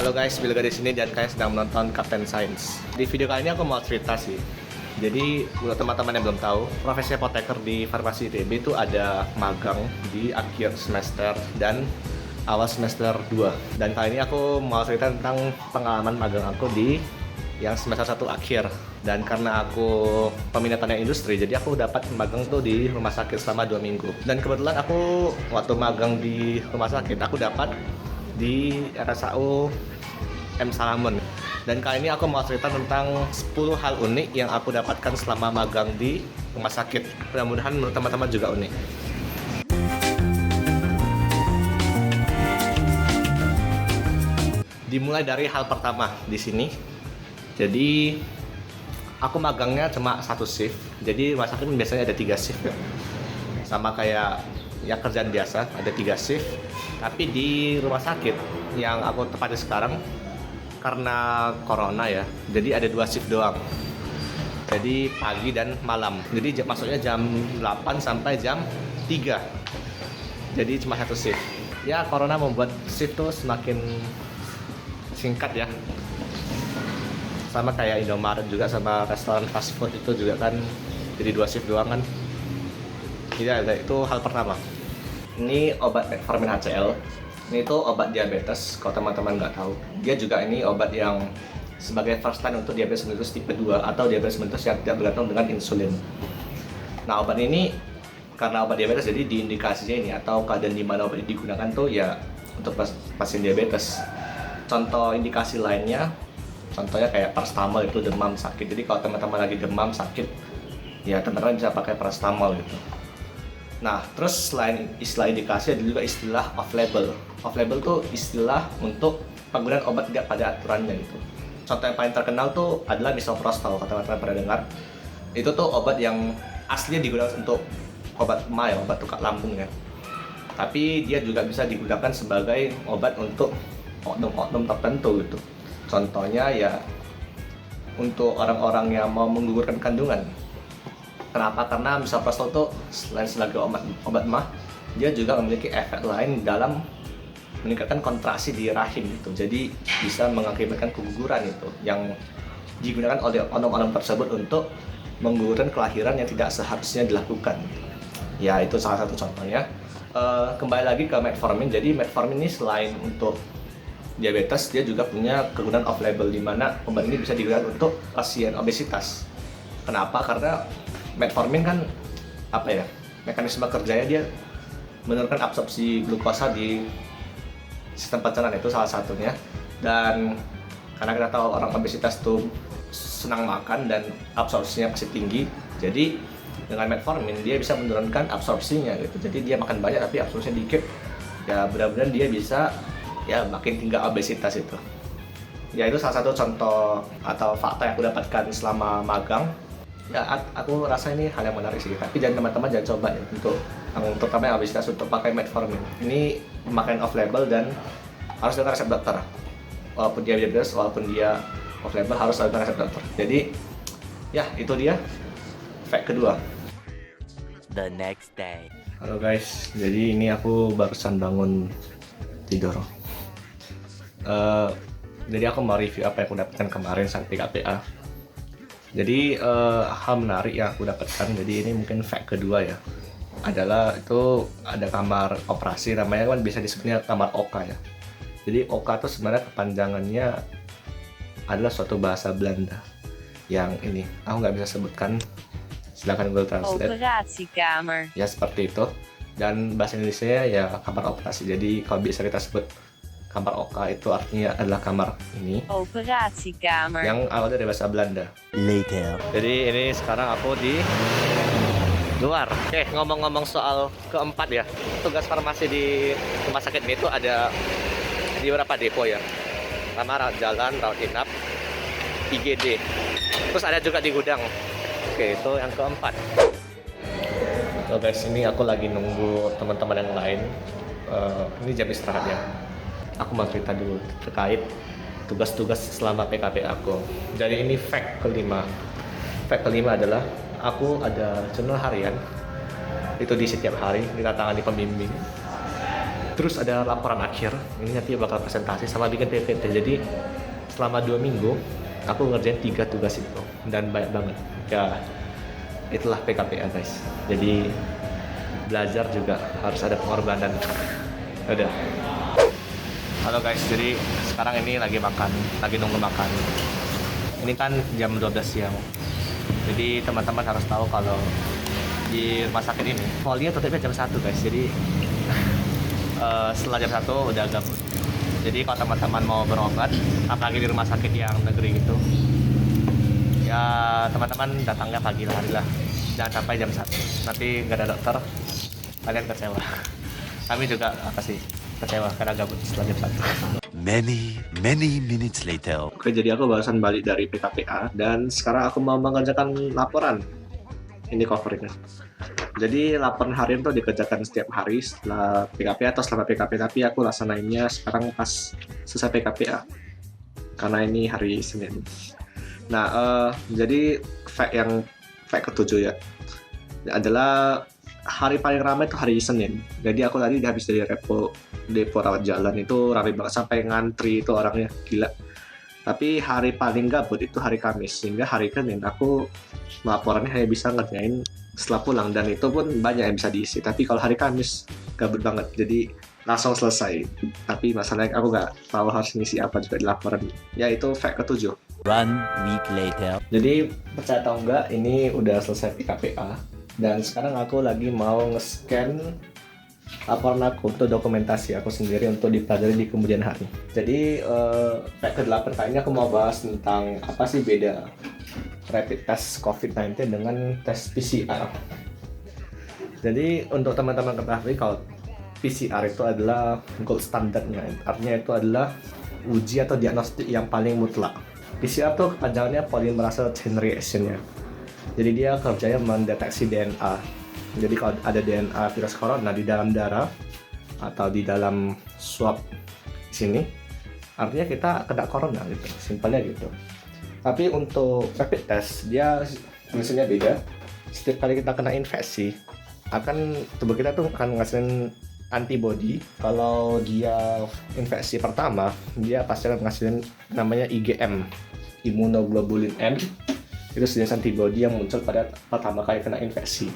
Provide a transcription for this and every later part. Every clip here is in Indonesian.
Halo guys, Bilga di sini dan kalian sedang menonton Captain Science. Di video kali ini aku mau cerita sih. Jadi buat teman-teman yang belum tahu, profesi apoteker di farmasi ITB itu ada magang di akhir semester dan awal semester 2. Dan kali ini aku mau cerita tentang pengalaman magang aku di yang semester 1 akhir. Dan karena aku peminatannya industri, jadi aku dapat magang tuh di rumah sakit selama 2 minggu. Dan kebetulan aku waktu magang di rumah sakit, aku dapat di RSAU M. Salamon. Dan kali ini aku mau cerita tentang 10 hal unik yang aku dapatkan selama magang di rumah sakit. Mudah-mudahan menurut teman-teman juga unik. Dimulai dari hal pertama di sini. Jadi aku magangnya cuma 1 shift. Jadi rumah sakit biasanya ada 3 shift ya. Sama kayak ya kerjaan biasa, ada 3 shift. Tapi di rumah sakit yang aku tepati sekarang, karena corona ya, jadi ada 2 shift doang. Jadi pagi dan malam. Jadi maksudnya jam 8 sampai jam 3. Jadi cuma 1 shift. Ya corona membuat shift tuh semakin singkat ya. Sama kayak Indomaret juga, sama restoran fast food itu juga kan jadi 2 shift doang kan. Ya itu hal pertama. Ini obat metformin HCl. Ini tuh obat diabetes, kalau teman-teman nggak tahu. Dia juga ini obat yang sebagai first line untuk diabetes mellitus tipe 2 atau diabetes mellitus yang tidak bergantung dengan insulin. Nah, obat ini karena obat diabetes, jadi diindikasinya ini atau keadaan di mana obat ini digunakan tuh ya untuk pasien diabetes. Contoh indikasi lainnya, contohnya kayak paracetamol itu demam sakit. Jadi kalau teman-teman lagi demam sakit, ya teman-teman bisa pakai paracetamol gitu. Nah, terus selain istilah indikasi ada juga istilah off-label. Off-label tuh istilah untuk penggunaan obat tidak pada aturannya gitu. Contoh yang paling terkenal tuh adalah misoprostol, kalau teman-teman pernah dengar. Itu tuh obat yang aslinya digunakan untuk obat emah ya, obat tukak lambung ya. Tapi dia juga bisa digunakan sebagai obat untuk oknum-oknum tertentu gitu. Contohnya ya untuk orang-orang yang mau menggugurkan kandungan. Kenapa? Karena misoprostol itu selain sebagai obat emah, dia juga memiliki efek lain dalam meningkatkan kontraksi di rahim gitu. Jadi bisa mengakibatkan keguguran itu yang digunakan oleh oknum-oknum tersebut untuk menggugurkan kelahiran yang tidak seharusnya dilakukan. Ya itu salah satu contohnya. Kembali lagi ke metformin. Jadi metformin ini selain untuk diabetes, dia juga punya kegunaan off-label di mana obat ini bisa digunakan untuk pasien obesitas. Kenapa? Karena metformin kan apa ya, mekanisme kerjanya dia menurunkan absorpsi glukosa di sistem pencernaan, itu salah satunya. Dan karena kita tahu orang obesitas tuh senang makan dan absorpsinya pasti tinggi, jadi dengan metformin dia bisa menurunkan absorpsinya gitu. Jadi dia makan banyak tapi absorpsinya dikit, ya benar-benar dia bisa ya makin tinggal obesitas itu. Ya itu salah satu contoh atau fakta yang aku dapatkan selama magang. Ya aku rasa ini hal yang menarik sih, tapi teman-teman jangan coba ya untuk terutama yang obesitas untuk pakai metformin. Ini pemakaian off-label dan harus dengan resep dokter. Walaupun dia diabetes, walaupun dia off-label harus dengan resep dokter. Jadi ya itu dia fact kedua. The next day. Halo guys, jadi ini aku barusan bangun tidur. Jadi aku mau review apa yang aku dapatkan kemarin saat PKPA. Jadi hal menarik yang aku dapatkan, jadi ini mungkin fact kedua ya, adalah itu ada kamar operasi, namanya kan bisa disebutnya kamar OKA ya. Jadi OKA itu sebenarnya kepanjangannya adalah suatu bahasa Belanda yang ini aku nggak bisa sebutkan, silakan Google Translate. Operasiekamer. Ya seperti itu. Dan bahasa Indonesia ya kamar operasi. Jadi kalau bisa kita sebut kamar OKA itu artinya adalah kamar ini Operasiekamer. yang awal dari bahasa Belanda. Later. Jadi ini sekarang aku di luar. Oke, ngomong-ngomong soal keempat ya, tugas farmasi di rumah sakit ini tuh ada di beberapa depo ya. Pertama rawat jalan, rawat inap, IGD. Terus ada juga di gudang. Oke, itu yang keempat. So guys, ini aku lagi nunggu teman-teman yang lain. Ini jam istirahat ya. Aku mau cerita dulu terkait tugas-tugas selama PKP aku. Jadi ini fact kelima. Fact kelima adalah aku ada jurnal harian. Itu di setiap hari ditandatangani pembimbing. Terus ada laporan akhir, ini nanti bakal presentasi sama bikin PPT. Jadi selama 2 minggu aku ngerjain 3 tugas itu dan banyak banget. Ya itulah PKPA guys. Jadi belajar juga harus ada pengorbanan. Udah. Halo guys, jadi sekarang ini lagi nunggu makan. Ini kan jam 12 siang. Jadi teman-teman harus tahu kalau di rumah sakit ini folnya tutupnya jam 1 guys. Jadi setelah jam 1 udah gabut. Jadi kalau teman-teman mau berobat, apalagi di rumah sakit yang negeri gitu, ya teman-teman datangnya pagi hari lah. Jangan sampai jam 1. Nanti nggak ada dokter, kalian kecewa. Kami juga kecewa karena gabut setelah jam 1. Many minutes later. Oke, jadi aku barusan balik dari PKPA dan sekarang aku mau mengerjakan laporan. Ini covernya. Jadi laporan harian tuh dikerjakan setiap hari setelah PKPA atau selama PKPA, tapi aku laksanainnya sekarang pas selesai PKPA karena ini hari Senin. Nah, jadi fact ketujuh ya adalah hari paling ramai itu hari Senin. Jadi aku tadi habis dari depo rawat jalan itu ramai banget sampai ngantri itu orangnya gila. Tapi hari paling gabut itu hari Kamis, sehingga hari Senin aku laporannya hanya bisa ngerjain setelah pulang dan itu pun banyak yang bisa diisi. Tapi kalau hari Kamis gabut banget, jadi langsung selesai. Tapi masalahnya aku nggak tahu harus ngisi apa juga di laporan. Ya itu fact ketujuh. 1 week later. Jadi percaya atau enggak, ini udah selesai PKPA dan sekarang aku lagi mau nge-scan laporan aku untuk dokumentasi aku sendiri untuk dipelajari di kemudian hari. Jadi fact ke-8 kali ini aku mau bahas tentang apa sih beda rapid test COVID-19 dengan tes PCR. Jadi untuk teman-teman ketahui kalau PCR itu adalah gold standarnya, artinya itu adalah uji atau diagnostik yang paling mutlak. PCR itu kepanjangannya polymerase chain reaction ya. Jadi dia kerjanya mendeteksi DNA. Jadi kalau ada DNA virus corona di dalam darah atau di dalam swab sini, artinya kita kena corona gitu, simpelnya gitu. Tapi untuk rapid test dia fungsinya beda. Setiap kali kita kena infeksi, tubuh kita tuh akan ngasilin antibody. Kalau dia infeksi pertama, dia pasti akan ngasilin namanya IgM, immunoglobulin M. Itu jenis antibody yang muncul pada pertama kali kena infeksi.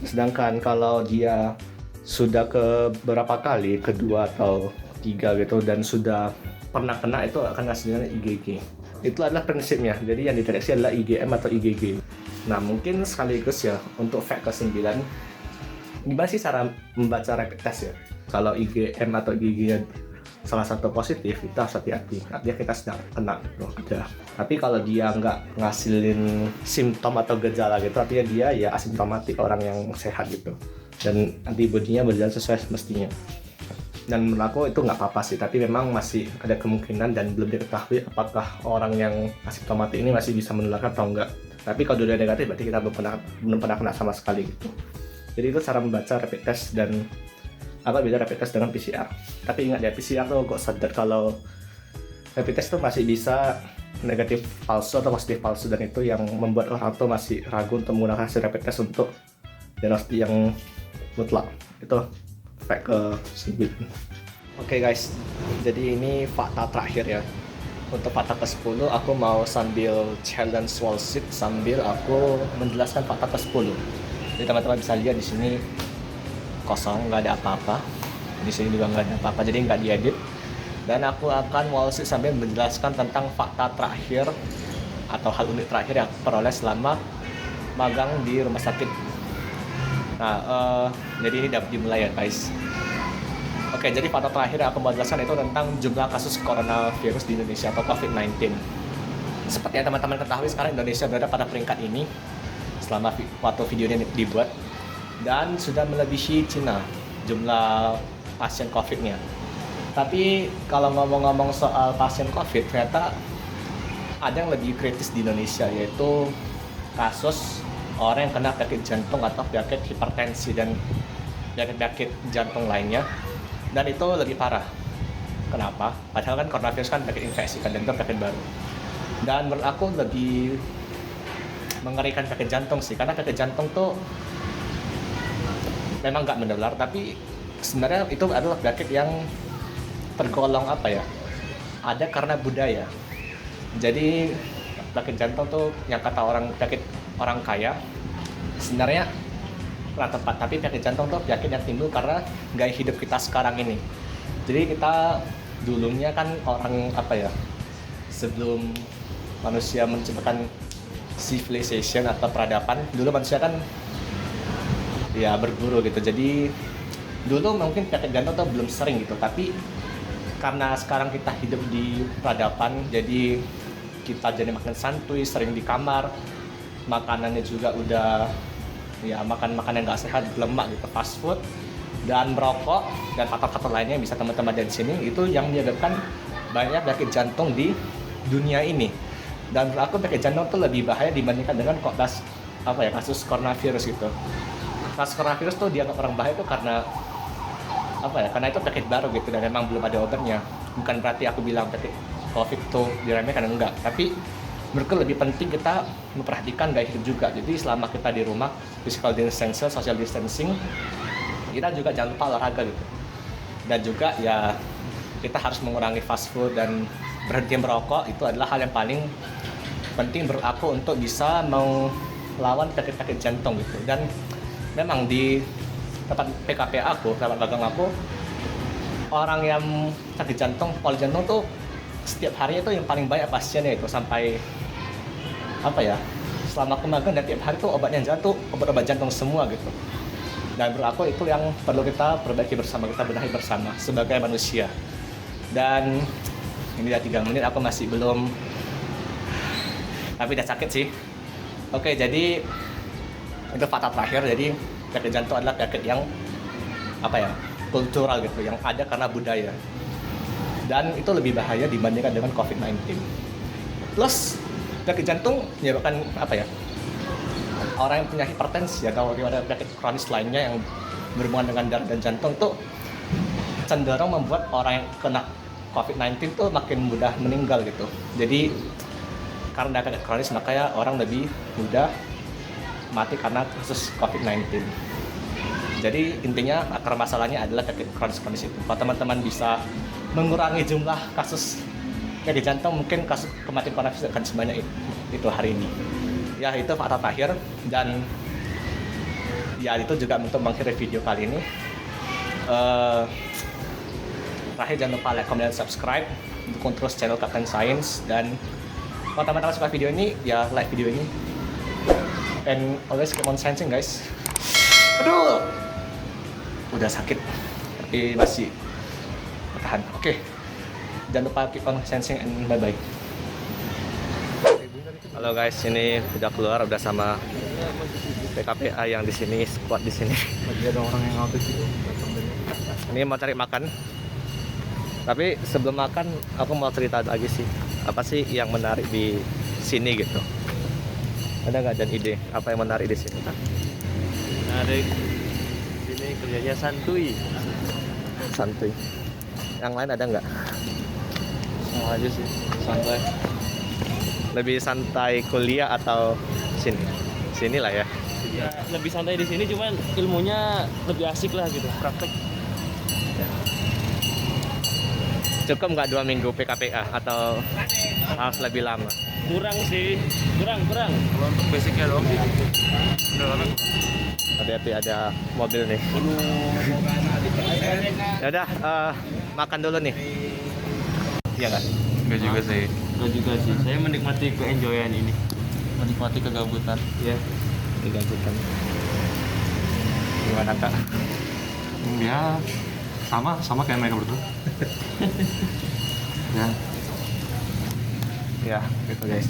Sedangkan kalau dia sudah ke berapa kali, kedua atau tiga gitu, dan sudah pernah kena, itu akan ngasilin IgG. Itu adalah prinsipnya. Jadi yang dideteksi adalah IgM atau IgG. Nah, mungkin sekaligus ya untuk fact ke-9, gimana sih cara membaca rapid test ya? Kalau IgM atau IgG salah satu positif, kita harus hati-hati. Artinya kita sedang kena gitu, ada. Tapi kalau dia nggak ngasilin simptom atau gejala gitu, artinya dia ya asimptomatik, orang yang sehat gitu. Dan antibodinya berjalan sesuai semestinya. Dan menurut aku itu nggak apa-apa sih, tapi memang masih ada kemungkinan dan belum diketahui apakah orang yang asimptomatik ini masih bisa menularkan atau enggak. Tapi kalau dia negatif berarti kita belum pernah kena sama sekali gitu. Jadi itu cara membaca rapid test dan apa beda rapid test dengan PCR. Tapi ingat ya, PCR tuh kok sadar kalau rapid test tuh masih bisa negatif palsu atau positif palsu, dan itu yang membuat orang tuh masih ragu untuk menggunakan hasil rapid test untuk diagnostik yang mutlak. Itu fact ke-9. Oke guys, jadi ini fakta terakhir ya. Untuk fakta ke-10 aku mau sambil challenge wallsheet sambil aku menjelaskan fakta ke-10. Jadi teman-teman bisa lihat di sini kosong, nggak ada apa-apa. Di sini juga nggak ada apa-apa, jadi nggak diedit. Dan aku akan wallsheet sambil menjelaskan tentang fakta terakhir atau hal unik terakhir yang aku peroleh selama magang di rumah sakit. Nah, jadi ini dapat dimulai ya guys. Oke, jadi fakta terakhir yang aku mau jelaskan itu tentang jumlah kasus coronavirus di Indonesia atau COVID-19. Seperti yang teman-teman ketahui, sekarang Indonesia berada pada peringkat ini selama waktu video ini dibuat, dan sudah melebihi Cina jumlah pasien COVID-nya. Tapi kalau ngomong-ngomong soal pasien COVID, ternyata ada yang lebih kritis di Indonesia, yaitu kasus orang yang kena penyakit jantung atau penyakit hipertensi dan penyakit jantung lainnya, dan itu lebih parah. Kenapa? Padahal kan coronavirus kan penyakit infeksi kan, dan itu penyakit baru. Dan menurut aku lebih mengerikan penyakit jantung sih, karena penyakit jantung tuh memang nggak menular, tapi sebenarnya itu adalah penyakit yang tergolong apa ya? Ada karena budaya. Jadi penyakit jantung tuh yang kata orang penyakit orang kaya, sebenarnya kurang tepat. Tapi penyakit jantung tuh penyakit yang timbul karena gaya hidup kita sekarang ini. Jadi kita dulunya kan orang apa ya? Sebelum manusia menciptakan civilization atau peradaban, dulu manusia kan ya berburu gitu. Jadi dulu mungkin penyakit jantung tuh belum sering gitu, tapi karena sekarang kita hidup di peradaban, jadi kita jadi makan santuy, sering di kamar, makanannya juga udah ya makan yang nggak sehat, lemak gitu, fast food, dan merokok dan faktor-faktor lainnya yang bisa teman-teman dari sini itu yang menyebabkan banyak penyakit jantung di dunia ini. Dan menurut aku penyakit jantung tuh lebih bahaya dibandingkan dengan kasus coronavirus gitu. Kasus coronavirus tuh dianggap orang bahaya tuh karena karena itu penyakit baru gitu dan memang belum ada obatnya. Bukan berarti aku bilang penyakit COVID tuh diremehkan, enggak. Tapi menurutku lebih penting kita memperhatikan gaya hidup juga. Jadi selama kita di rumah, physical distancing, social distancing, kita juga jangan lupa olahraga gitu. Dan juga ya kita harus mengurangi fast food dan berhenti merokok. Itu adalah hal yang paling penting menurut aku untuk bisa melawan penyakit jantung gitu. Dan memang di tempat PKP aku, tempat magang aku, orang yang sakit jantung, poli jantung tuh setiap harinya tuh yang paling banyak pasiennya itu sampai selama aku magang dan tiap hari tuh obatnya jatuh, obat-obat jantung semua gitu. Dan menurut aku itu yang perlu kita perbaiki bersama, kita benahi bersama sebagai manusia. Dan ini udah 3 menit, aku masih belum, tapi udah sakit sih. Oke, jadi untuk fakta terakhir, jadi penyakit jantung adalah penyakit yang kultural gitu, yang ada karena budaya, dan itu lebih bahaya dibandingkan dengan COVID-19. Plus penyakit jantung menyebabkan orang yang punya hipertensi atau ada penyakit kronis lainnya yang berhubungan dengan darah dan jantung tuh cenderung membuat orang yang kena COVID-19 tuh makin mudah meninggal gitu. Jadi karena penyakit kronis makanya orang lebih mudah mati karena kasus COVID-19. Jadi intinya akar masalahnya adalah penyakit kronis itu. Kalau teman-teman bisa mengurangi jumlah kasus penyakit jantung, mungkin kasus kematian coronavirus akan sebanyak itu hari ini. Ya itu fakta terakhir, dan ya itu juga untuk mengakhiri video kali ini. Terakhir jangan lupa like, comment, dan subscribe, dukung terus channel Captain Science. Dan kalau teman-teman suka video ini, ya like video ini. And always keep on sensing guys. Aduh, udah sakit tapi masih bertahan. Oke, jangan lupa keep on sensing and bye bye. Halo guys, ini udah keluar, udah sama PKPA yang di sini, squad di sini. Lagi ada orang yang ngabis itu. Ini mau cari makan. Tapi sebelum makan, aku mau cerita lagi sih. Apa sih yang menarik di sini gitu? Ada nggak dan ide apa yang menarik di sini? Menarik. Sini kerjanya santuy. Santuy. Yang lain ada nggak? Sama aja sih, santai. Lebih santai kuliah atau sini? Sini lah ya. Ya, lebih santai di sini, cuman ilmunya lebih asik lah gitu, praktek. Cukup nggak 2 minggu PKPA atau harus lebih lama? Kurang sih, kurang. Kalau untuk basicnya doang sih. Udah lama. Hati-hati, ada mobil nih. Ya udah, makan dulu nih. Iya kan? Enggak juga sih. Saya menikmati ke-enjoyan ini. Menikmati kegabutan. Iya. Digajikan. Gimana kak? Ya sama kayak mereka berdua. Ya, gitu guys.